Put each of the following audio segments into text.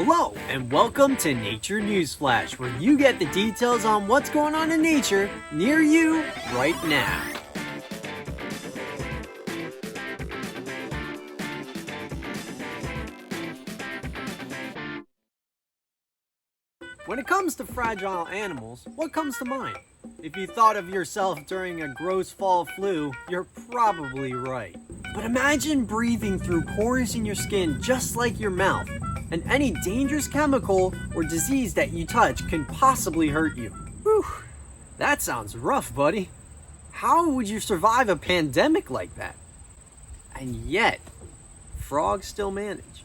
Hello, and welcome to Nature Newsflash, where you get the details on what's going on in nature near you right now. When it comes to fragile animals, what comes to mind? If you thought of yourself during a gross fall flu, you're probably right. But imagine breathing through pores in your skin just like your mouth, and any dangerous chemical or disease that you touch can possibly hurt you. Whew, that sounds rough, buddy. How would you survive a pandemic like that? And yet, frogs still manage.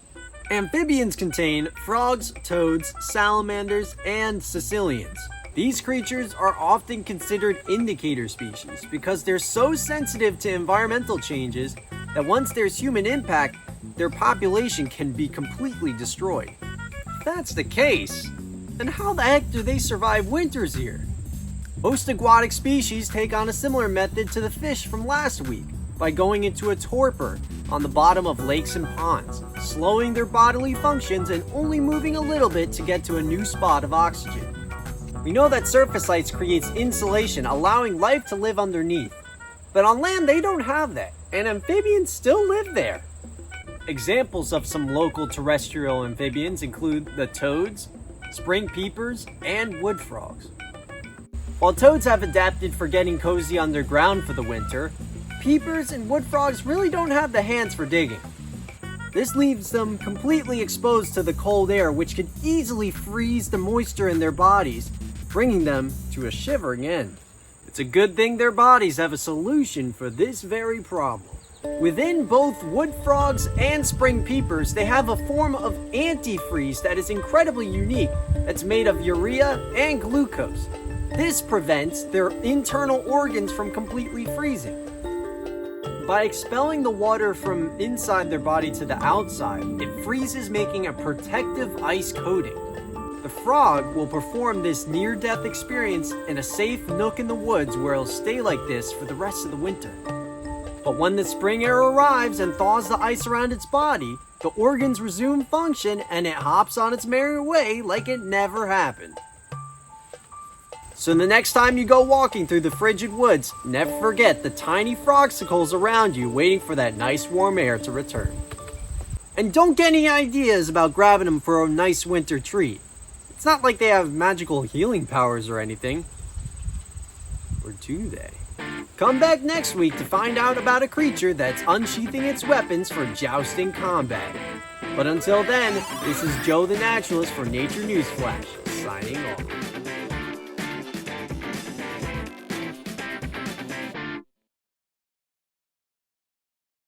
Amphibians contain frogs, toads, salamanders, and caecilians. These creatures are often considered indicator species because they're so sensitive to environmental changes that once there's human impact, their population can be completely destroyed. If that's the case, then how the heck do they survive winters here? Most aquatic species take on a similar method to the fish from last week by going into a torpor on the bottom of lakes and ponds, slowing their bodily functions and only moving a little bit to get to a new spot of oxygen. We know that surface ice creates insulation, allowing life to live underneath. But on land, they don't have that, and amphibians still live there. Examples of some local terrestrial amphibians include the toads, spring peepers, and wood frogs. While toads have adapted for getting cozy underground for the winter, peepers and wood frogs really don't have the hands for digging. This leaves them completely exposed to the cold air, which could easily freeze the moisture in their bodies, bringing them to a shivering end. It's a good thing their bodies have a solution for this very problem. Within both wood frogs and spring peepers, they have a form of antifreeze that is incredibly unique that's made of urea and glucose. This prevents their internal organs from completely freezing. By expelling the water from inside their body to the outside, it freezes, making a protective ice coating. The frog will perform this near-death experience in a safe nook in the woods where it'll stay like this for the rest of the winter. But when the spring air arrives and thaws the ice around its body, the organs resume function and it hops on its merry way like it never happened. So the next time you go walking through the frigid woods, never forget the tiny frog-sicles around you waiting for that nice warm air to return. And don't get any ideas about grabbing them for a nice winter treat. It's not like they have magical healing powers or anything. Or do they? Come back next week to find out about a creature that's unsheathing its weapons for jousting combat. But until then, this is Joe the Naturalist for Nature Newsflash, signing off.